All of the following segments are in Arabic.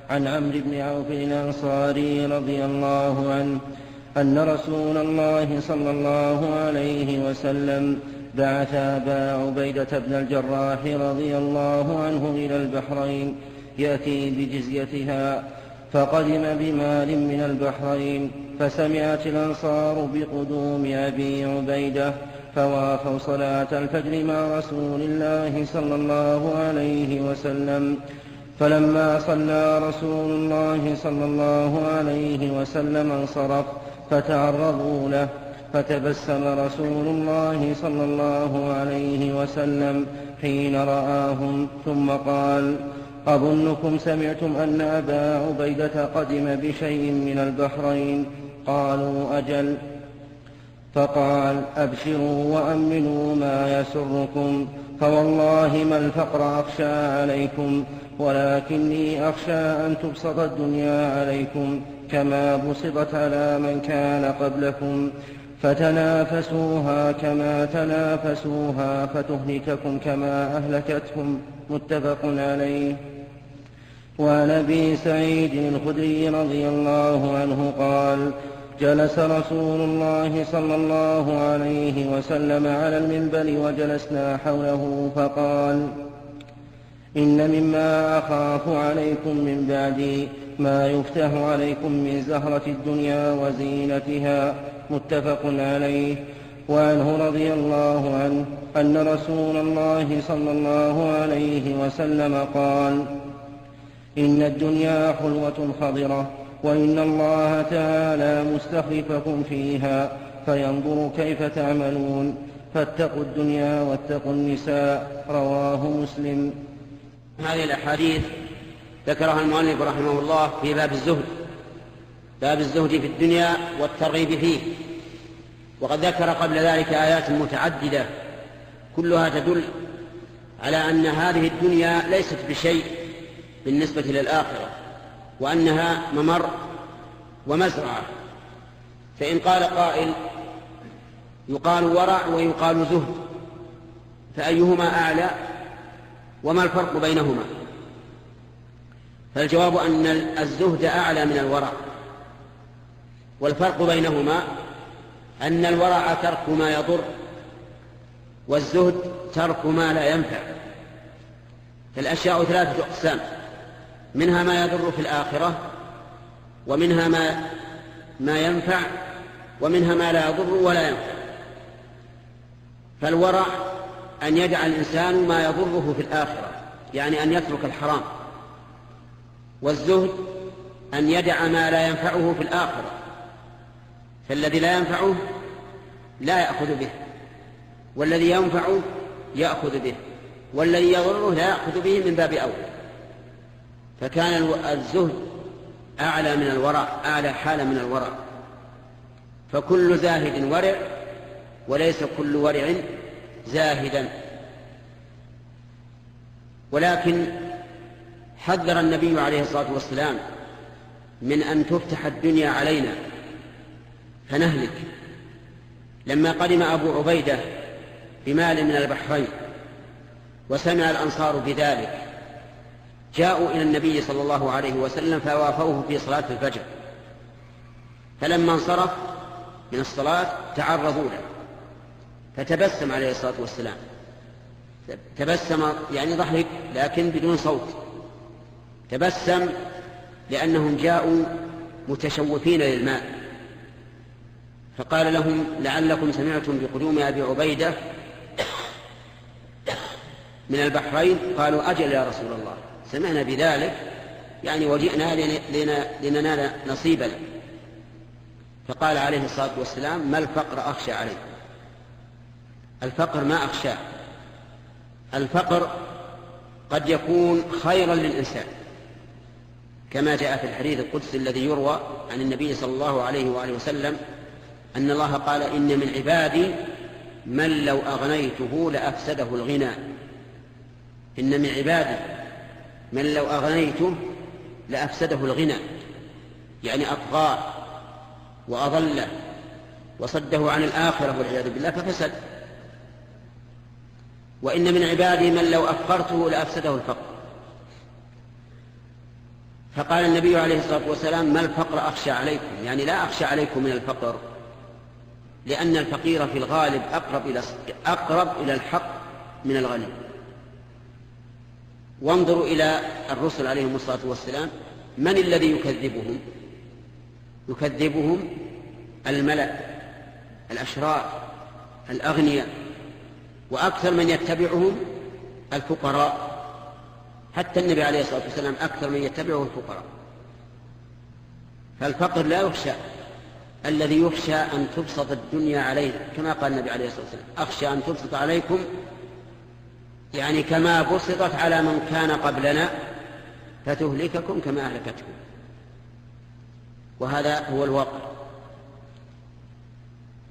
عن عمرو بن عوف الأنصاري رضي الله عنه أن رسول الله صلى الله عليه وسلم بعث أبا عبيدة بن الجراح رضي الله عنه إلى البحرين يأتي بجزيتها، فقدم بمال من البحرين، فسمعت الأنصار بقدوم أبي عبيدة، فوافوا صلاة الفجر مع رسول الله صلى الله عليه وسلم. فلما صلى رسول الله صلى الله عليه وسلم انصرف، فتعرضوا له، فتبسم رسول الله صلى الله عليه وسلم حين رآهم، ثم قال: أظنكم سمعتم أن أبا عبيدة قدم بشيء من البحرين؟ قالوا: أجل. فقال: أبشروا وأمنوا ما يسركم، فوالله ما الفقر أخشى عليكم، ولكني أخشى أن تبسط الدنيا عليكم كما بسطت على من كان قبلكم، فتنافسوها كما تنافسوها، فتهلككم كما أهلكتهم. متفق عليه. وعن أبي سعيد الخدري رضي الله عنه قال: جلس رسول الله صلى الله عليه وسلم على المنبر وجلسنا حوله، فقال: إن مما أخاف عليكم من بعدي ما يفتح عليكم من زهرة الدنيا وزينتها. متفق عليه. وعنه رضي الله عنه أن رسول الله صلى الله عليه وسلم قال: إن الدنيا حلوة خضرة، وإن الله تعالى مستخلفكم فيها فينظر كيف تعملون، فاتقوا الدنيا واتقوا النساء. رواه مسلم. هذه الأحاديث ذكرها المؤلف رحمه الله في باب الزهد، باب الزهد في الدنيا والترغيب فيه. وقد ذكر قبل ذلك آيات متعددة كلها تدل على أن هذه الدنيا ليست بشيء بالنسبة للآخرة، وأنها ممر ومزرعة. فإن قال قائل: يقال ورع ويقال زهد، فأيهما أعلى وما الفرق بينهما؟ فالجواب أن الزهد أعلى من الورع، والفرق بينهما أن الورع ترك ما يضر، والزهد ترك ما لا ينفع. فالأشياء ثلاثة أقسام: منها ما يضر في الآخرة، ومنها ما ينفع، ومنها ما لا يضر ولا ينفع. فالورع أن يدع الإنسان ما يضره في الآخرة، يعني أن يترك الحرام. والزهد أن يدع ما لا ينفعه في الآخرة، فالذي لا ينفعه لا يأخذ به، والذي ينفعه يأخذ به، والذي يضره لا يأخذ به من باب أولى. فكان الزهد أعلى من الورع، أعلى حالة من الورع. فكل زاهد ورع، وليس كل ورع زاهدا. ولكن حذر النبي عليه الصلاة والسلام من أن تفتح الدنيا علينا فنهلك. لما قدم أبو عبيدة بمال من البحرين وسمع الأنصار بذلك، جاءوا إلى النبي صلى الله عليه وسلم فوافوه في صلاة الفجر، فلما انصرف من الصلاة تعرضوا له، فتبسم عليه الصلاة والسلام. تبسم يعني ضحك لكن بدون صوت. تبسم لأنهم جاءوا متشوفين للماء، فقال لهم: لعلكم سمعتم بقدوم أبي عبيدة من البحرين؟ قالوا: أجل يا رسول الله، سمعنا بذلك، يعني وجئنا لننال نصيبنا. فقال عليه الصلاة والسلام: ما الفقر أخشى عليه؟ الفقر ما أخشاه. الفقر قد يكون خيرا للإنسان، كما جاء في الحديث القدسي الذي يروى عن النبي صلى الله عليه وآله وسلم أن الله قال: إن من عبادي من لو أغنيته لأفسده الغنى. إن من عبادي من لو أغنيته لأفسده الغنى، يعني أطغاه وأضله وصده عن الآخرة والعياذ بالله ففسد. وإن من عبادي من لو أفقرته لأفسده الفقر. فقال النبي عليه الصلاة والسلام: ما الفقر أخشى عليكم، يعني لا أخشى عليكم من الفقر، لأن الفقير في الغالب أقرب إلى الحق من الغني. وانظروا إلى الرسل عليهم الصلاة والسلام، من الذي يكذبهم؟ يكذبهم الملأ الأشرار الأغنياء، وأكثر من يتبعهم الفقراء. حتى النبي عليه الصلاة والسلام أكثر من يتبعه الفقراء. فالفقر لا يخشى، الذي يخشى أن تبسط الدنيا علينا، كما قال النبي عليه الصلاة والسلام: أخشى أن تبسط عليكم، يعني كما بسطت على من كان قبلنا فتهلككم كما أهلكتكم. وهذا هو الواقع.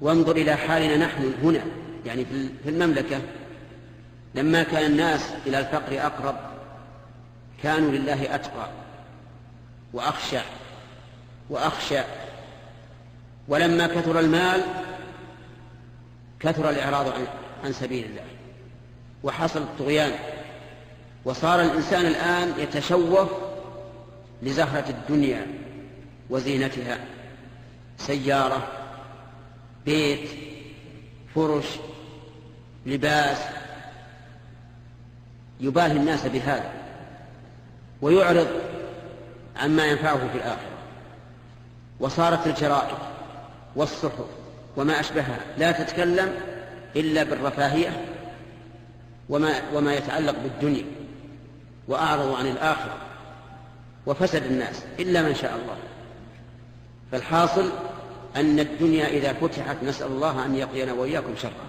وانظر إلى حالنا نحن هنا، يعني في المملكة، لما كان الناس إلى الفقر أقرب كانوا لله أتقى وأخشى، ولما كثر المال كثر الإعراض عن سبيل الله، وحصل الطغيان، وصار الإنسان الآن يتشوف لزهرة الدنيا وزينتها، سيارة، بيت، فرش، لباس، يباهي الناس بهذا ويعرض عما ينفعه في الآخرة. وصارت الجرائد والصحف وما أشبهها لا تتكلم إلا بالرفاهية وما يتعلق بالدنيا، وأعرضوا عن الآخرة، وفسد الناس إلا من شاء الله. فالحاصل أن الدنيا إذا فتحت نسأل الله أن يقينا وإياكم شرها،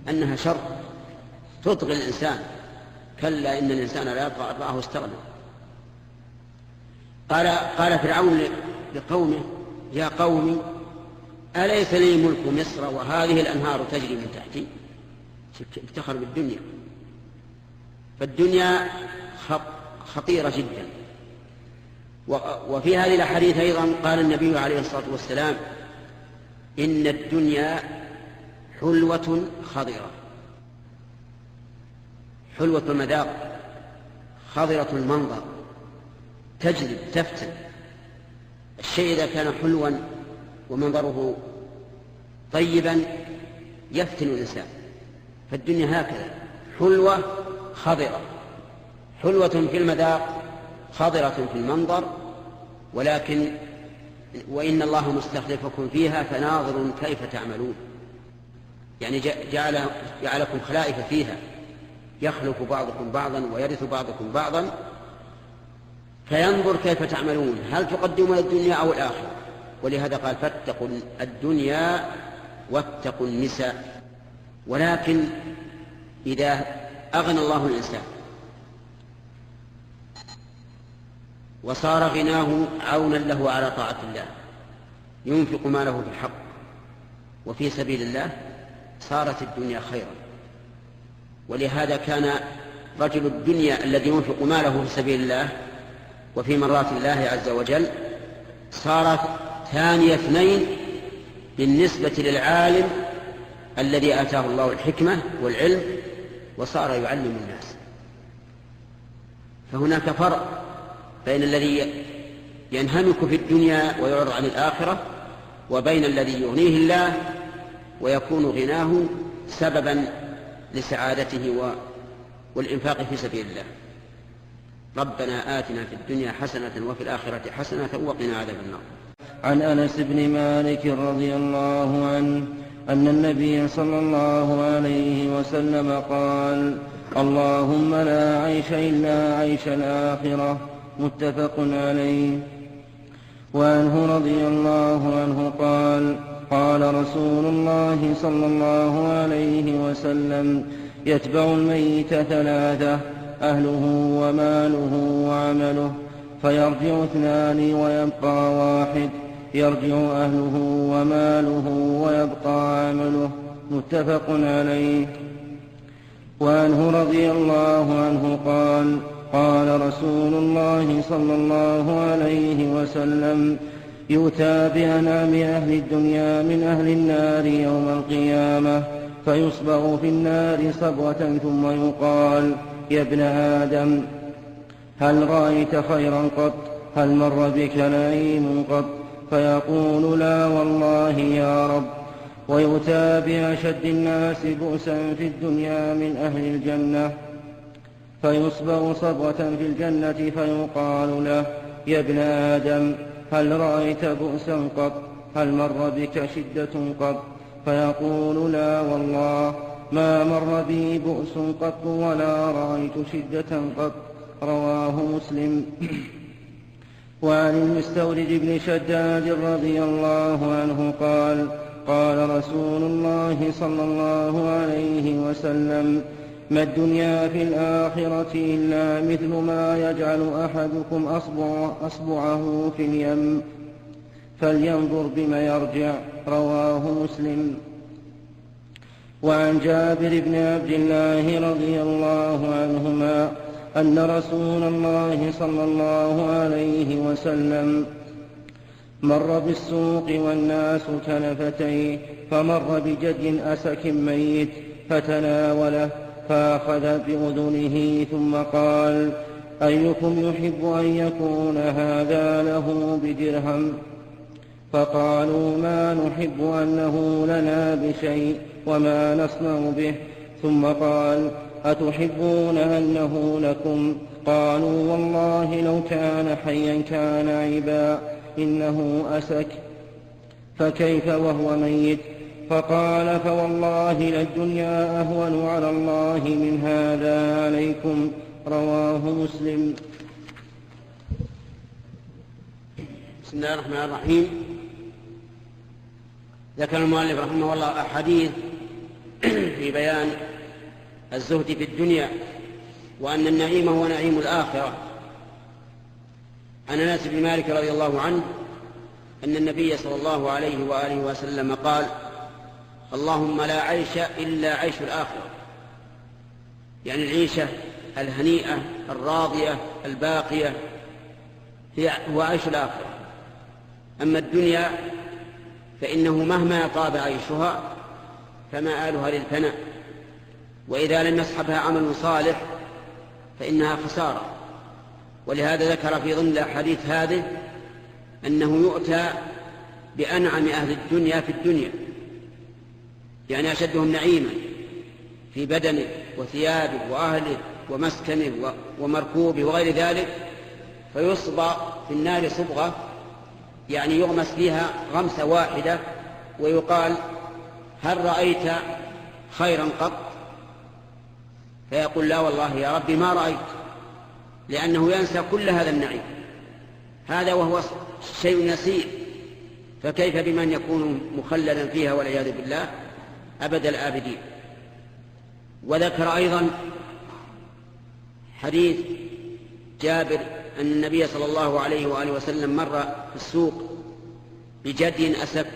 أنها شر تطغي الإنسان. كلا إن الإنسان لا يطغى أن رآه استغنى. قال فرعون لقومه: يا قوم أليس لي ملك مصر وهذه الأنهار تجري من تحتي؟ افتخر بالدنيا. فالدنيا خطيرة جدا. وفي هذه الأحاديث أيضا قال النبي عليه الصلاة والسلام: إن الدنيا حلوة خضرة، حلوة المذاق، خضرة المنظر، تجذب تفتن. الشيء إذا كان حلوا ومنظره طيبا يفتن الإنسان. فالدنيا هكذا حلوة خضرة، حلوة في المذاق، خضرة في المنظر، ولكن وإن الله مستخلفكم فيها فناظر كيف تعملون، يعني جعلكم خلائف فيها، يخلف بعضكم بعضا ويرث بعضكم بعضا، فينظر كيف تعملون، هل تقدمون الدنيا أو الآخرة. ولهذا قال: فاتقوا الدنيا واتقوا النساء. ولكن إذا أغنى الله الإنسان وصار غناه عونا له على طاعة الله، ينفق ماله في الحق وفي سبيل الله، صارت الدنيا خيرا. ولهذا كان رجل الدنيا الذي ينفق ماله في سبيل الله وفي مرات الله عز وجل صارت ثاني اثنين بالنسبة للعالم الذي آتاه الله الحكمة والعلم وصار يعلم الناس. فهناك فرق بين الذي ينهمك في الدنيا ويعرض عن الآخرة، وبين الذي يغنيه الله ويكون غناه سببا لسعادته والإنفاق في سبيل الله. ربنا آتنا في الدنيا حسنة وفي الآخرة حسنة وقنا عذاب النار. عن أنس بن مالك رضي الله عنه أن النبي صلى الله عليه وسلم قال: اللهم لا عيش إلا عيش الآخرة. متفق عليه. وعنه رضي الله عنه قال: قال رسول الله صلى الله عليه وسلم: يتبع الميت ثلاثة: أهله وماله وعمله، فيرجع اثنان ويبقى واحد، يرجع أهله وماله ويبقى عمله. متفق عليه. وعنه رضي الله عنه قال: قال رسول الله صلى الله عليه وسلم: يؤتى بأنعم أهل الدنيا من أهل النار يوم القيامة، فيصبغ في النار صبغة ثم يقال: يا ابن آدم هل رأيت خيرا قط؟ هل مر بك نعيم قط؟ فيقول لا والله يا رب. ويؤتى بأشد الناس بؤسا في الدنيا من أهل الجنة فيصبغ صبغة في الجنة فيقال له يا ابن آدم هل رأيت بؤسا قط؟ هل مر بك شدة قط؟ فيقول لا والله ما مر بي بؤس قط ولا رأيت شدة قط. رواه مسلم. وعن المستورد بن شداد رضي الله عنه قال قال رسول الله صلى الله عليه وسلم ما الدنيا في الآخرة إلا مثل ما يجعل أحدكم أصبعه في اليم فلينظر بما يرجع. رواه مسلم. وعن جابر بن عبد الله رضي الله عنهما أن رسول الله صلى الله عليه وسلم مر بالسوق والناس كنفتيه فمر بجد أسك ميت فتناوله فأخذ بأذنه ثم قال أيكم يحب أن يكون هذا له بدرهم؟ فقالوا ما نحب أنه لنا بشيء وما نصنع به. ثم قال أتحبون أنه لكم؟ قالوا والله لو كان حيا كان عيبا إنه أسك فكيف وهو ميت؟ فقال فوالله للدنيا أهون على الله من هذا عليكم. رواه مسلم. بسم الله الرحمن الرحيم. ذكر المؤلف رحمه الله أحاديث في بيان الزهد في الدنيا وأن النعيم هو نعيم الآخرة. عن أنس بن مالك رضي الله عنه أن النبي صلى الله عليه وآله وسلم قال اللهم لا عيش إلا عيش الآخرة، يعني العيشة الهنيئة الراضية الباقية هو عيش الآخرة. أما الدنيا فإنه مهما طاب عيشها فمآلها للفناء، وإذا لم يصحبها عمل صالح فإنها خسارة. ولهذا ذكر في ضمن الأحاديث هذه أنه يؤتى بأنعم أهل الدنيا في الدنيا، يعني أشدهم نعيما في بدنه وثيابه وأهله ومسكنه ومركوبه وغير ذلك، فيصبغ في النار صبغة، يعني يغمس فيها غمسة واحدة ويقال هل رأيت خيرا قط؟ فيقول لا والله يا ربي ما رأيت، لأنه ينسى كل هذا النعيم، هذا وهو شيء يسير، فكيف بمن يكون مخلدا فيها والعياذ بالله أبد الآبدين. وذكر أيضا حديث جابر أن النبي صلى الله عليه وآله وسلم مر في السوق بجدي أسك.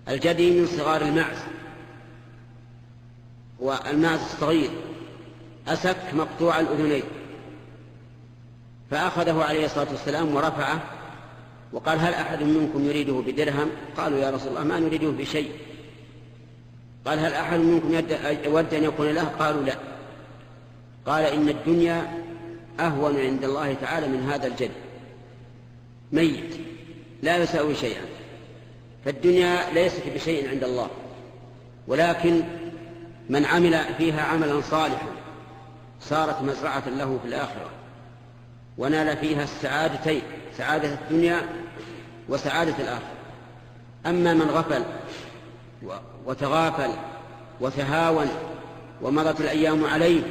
الجدي من صغار المعز، والمعز الصغير، أسك مقطوع الأذنين، فأخذه عليه الصلاة والسلام ورفعه وقال هل أحد منكم يريده بدرهم؟ قالوا يا رسول الله ما نريده بشيء. قال هل أحد منكم يود أن يكون له؟ قالوا لا. قال إن الدنيا أهون عند الله تعالى من هذا الجد ميت لا يساوي شيئا، فالدنيا ليست بشيء عند الله، ولكن من عمل فيها عملا صالحا صارت مزرعة له في الآخرة ونال فيها السعادتين، سعادة الدنيا وسعادة الآخرة. أما من غفل وتغافل وتهاون ومضت الأيام عليه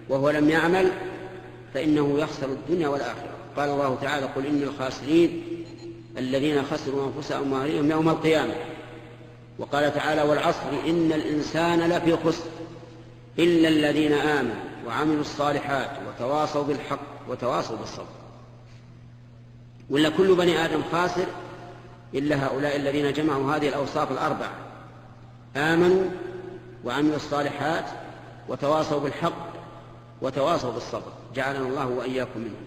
وهو لم يعمل فإنه يخسر الدنيا والآخرة. قال الله تعالى قل إن الخاسرين الذين خسروا أنفسهم وأهليهم يوم القيامة. وقال تعالى والعصر إن الإنسان لفي خسر إلا الذين آمنوا وعملوا الصالحات وتواصوا بالحق وتواصوا بالصبر. ولا كل بني آدم خاسر إلا هؤلاء الذين جمعوا هذه الأوصاف الأربعة: آمنوا وعملوا الصالحات وتواصوا بالحق وتواصوا بالصبر. جعلنا الله وإياكم منهم.